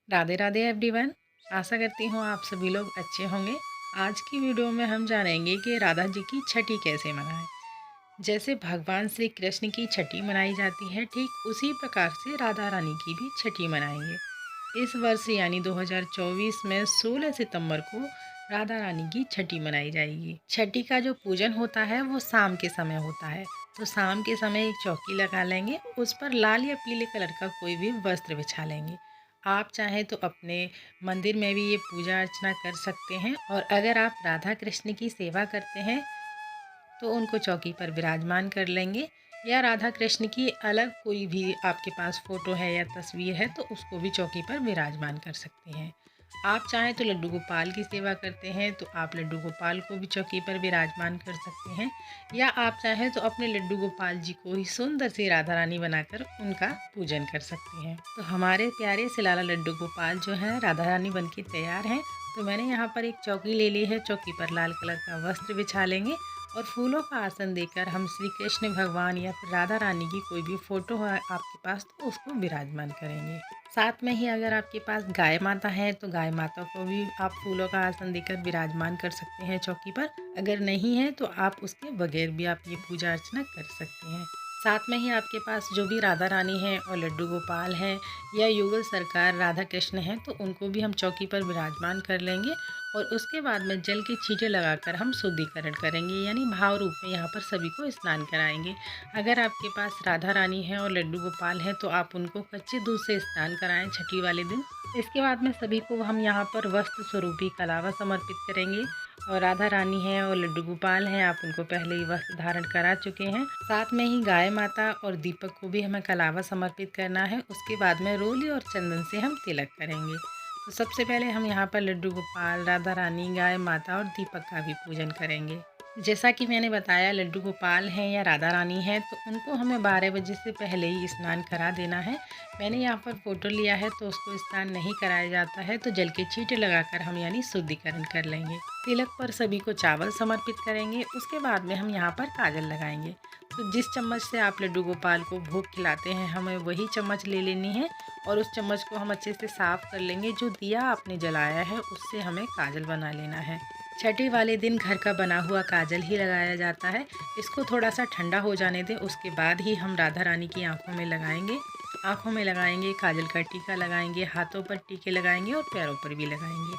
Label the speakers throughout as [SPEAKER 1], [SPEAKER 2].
[SPEAKER 1] Radhe Radhe everyone. आशा करती हूँ आप सभी लोग अच्छे होंगे। आज की वीडियो में हम जानेंगे कि राधा जी की छठी कैसे मनाएं। जैसे भगवान श्री कृष्ण की छठी मनाई जाती है, ठीक उसी प्रकार से राधा रानी की भी छठी मनाएंगे। इस वर्ष यानी 2024 में 16 सितंबर को राधा रानी की छठी मनाई जाएगी। छठी का जो पूजन होता है वो शाम के समय होता है। तो शाम के समय एक चौकी लगा लेंगे, उस पर लाल या पीले कलर का कोई भी वस्त्र बिछा लेंगे। आप चाहें तो अपने मंदिर में भी ये पूजा अर्चना कर सकते हैं, और अगर आप राधा कृष्ण की सेवा करते हैं तो उनको चौकी पर विराजमान कर लेंगे, या राधा कृष्ण की अलग कोई भी आपके पास फ़ोटो है या तस्वीर है तो उसको भी चौकी पर विराजमान कर सकते हैं। आप चाहें तो लड्डू गोपाल की सेवा करते हैं तो आप लड्डू गोपाल को भी चौकी पर विराजमान कर सकते हैं, या आप चाहें तो अपने लड्डू गोपाल जी को ही सुंदर सी राधा रानी बनाकर उनका पूजन कर सकते हैं। तो हमारे प्यारे से लाला लड्डू गोपाल जो है राधा रानी बन के तैयार हैं। तो मैंने यहाँ पर एक चौकी ले ली है, चौकी पर लाल कलर का वस्त्र बिछा लेंगे और फूलों का आसन देकर हम श्री कृष्ण भगवान या फिर राधा रानी की कोई भी फ़ोटो है आपके पास तो उसको विराजमान करेंगे। साथ में ही अगर आपके पास गाय माता है तो गाय माता को भी आप फूलों का आसन देकर विराजमान कर सकते हैं चौकी पर। अगर नहीं है तो आप उसके बगैर भी आप ये पूजा अर्चना कर सकते हैं। साथ में ही आपके पास जो भी राधा रानी है और लड्डू गोपाल हैं या युगल सरकार राधा कृष्ण हैं तो उनको भी हम चौकी पर विराजमान कर लेंगे, और उसके बाद में जल की छींटे लगाकर हम शुद्धिकरण करेंगे, यानी भाव रूप में यहाँ पर सभी को स्नान कराएंगे। अगर आपके पास राधा रानी है और लड्डू गोपाल हैं तो आप उनको कच्चे दूध से स्नान कराएं छठी वाले दिन। इसके बाद में सभी को हम यहाँ पर वस्त्र स्वरूपी कलावा समर्पित करेंगे, और राधा रानी है और लड्डू गोपाल हैं आप उनको पहले ही वस्त्र धारण करा चुके हैं। साथ में ही गाय माता और दीपक को भी हमें कलावा समर्पित करना है। उसके बाद में रोली और चंदन से हम तिलक करेंगे। तो सबसे पहले हम यहाँ पर लड्डू गोपाल, राधा रानी, गाय माता और दीपक का भी पूजन करेंगे। जैसा कि मैंने बताया, लड्डू गोपाल हैं या राधा रानी हैं तो उनको हमें 12 बजे से पहले ही स्नान करा देना है। मैंने यहाँ पर फ़ोटो लिया है तो उसको स्नान नहीं कराया जाता है, तो जल के छींटे लगाकर हम यानी शुद्धिकरण कर लेंगे। तिलक पर सभी को चावल समर्पित करेंगे। उसके बाद में हम यहाँ पर काजल लगाएंगे। तो जिस चम्मच से आप लड्डू गोपाल को भोग खिलाते हैं हमें वही चम्मच ले लेनी है, और उस चम्मच को हम अच्छे से साफ़ कर लेंगे। जो दिया आपने जलाया है उससे हमें काजल बना लेना है। छठी वाले दिन घर का बना हुआ काजल ही लगाया जाता है। इसको थोड़ा सा ठंडा हो जाने दें, उसके बाद ही हम राधा रानी की आंखों में लगाएंगे। आंखों में लगाएंगे, काजल का टीका लगाएंगे, हाथों पर टीके लगाएंगे और पैरों पर भी लगाएंगे।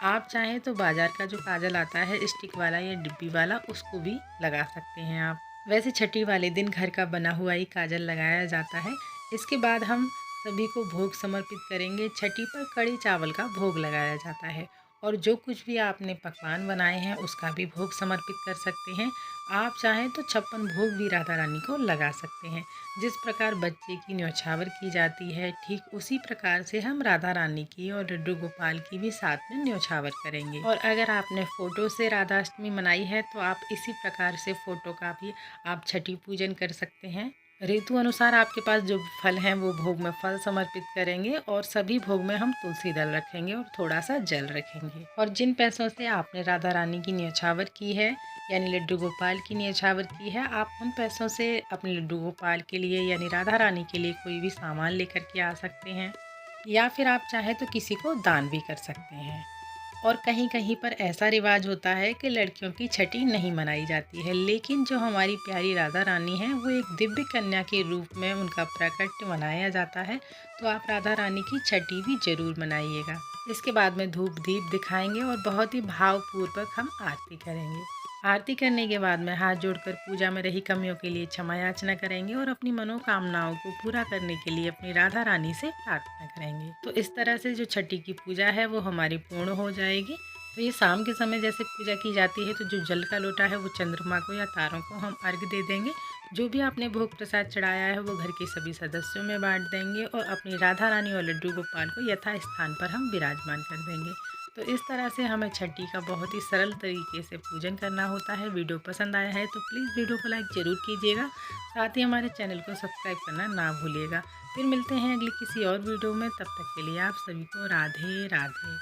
[SPEAKER 1] आप चाहें तो बाजार का जो काजल आता है स्टिक वाला या डिब्बी वाला उसको भी लगा सकते हैं आप। वैसे छठी वाले दिन घर का बना हुआ ही काजल लगाया जाता है। इसके बाद हम सभी को भोग समर्पित करेंगे। छठी पर कड़ी चावल का भोग लगाया जाता है, और जो कुछ भी आपने पकवान बनाए हैं उसका भी भोग समर्पित कर सकते हैं। आप चाहें तो 56 भोग भी राधा रानी को लगा सकते हैं। जिस प्रकार बच्चे की न्यौछावर की जाती है ठीक उसी प्रकार से हम राधा रानी की और लड्डू गोपाल की भी साथ में न्यौछावर करेंगे। और अगर आपने फ़ोटो से राधा अष्टमी मनाई है तो आप इसी प्रकार से फ़ोटो का भी आप छठी पूजन कर सकते हैं। ऋतु अनुसार आपके पास जो फल हैं वो भोग में फल समर्पित करेंगे, और सभी भोग में हम तुलसी दल रखेंगे और थोड़ा सा जल रखेंगे। और जिन पैसों से आपने राधा रानी की न्यौछावर की है यानी लड्डू गोपाल की न्यौछावर की है, आप उन पैसों से अपने लड्डू गोपाल के लिए यानी राधा रानी के लिए कोई भी सामान लेकर के आ सकते हैं, या फिर आप चाहें तो किसी को दान भी कर सकते हैं। और कहीं कहीं पर ऐसा रिवाज होता है कि लड़कियों की छठी नहीं मनाई जाती है, लेकिन जो हमारी प्यारी राधा रानी है वो एक दिव्य कन्या के रूप में उनका प्राकट्य मनाया जाता है। तो आप राधा रानी की छठी भी जरूर मनाइएगा। इसके बाद में धूप दीप दिखाएंगे और बहुत ही भावपूर्वक हम आरती करेंगे। आरती करने के बाद में हाथ जोड़कर पूजा में रही कमियों के लिए क्षमा याचना करेंगे, और अपनी मनोकामनाओं को पूरा करने के लिए अपनी राधा रानी से प्रार्थना करेंगे। तो इस तरह से जो छठी की पूजा है वो हमारी पूर्ण हो जाएगी। तो ये शाम के समय जैसे पूजा की जाती है तो जो जल का लोटा है वो चंद्रमा को या तारों को हम अर्घ्य दे देंगे। जो भी आपने भोग प्रसाद चढ़ाया है वो घर के सभी सदस्यों में बांट देंगे, और अपनी राधा रानी और लड्डू गोपाल को यथा स्थान पर हम विराजमान कर देंगे। तो इस तरह से हमें छठी का बहुत ही सरल तरीके से पूजन करना होता है। वीडियो पसंद आया है तो प्लीज़ वीडियो को लाइक ज़रूर कीजिएगा। साथ ही हमारे चैनल को सब्सक्राइब करना ना भूलिएगा। फिर मिलते हैं अगली किसी और वीडियो में, तब तक के लिए आप सभी को राधे राधे।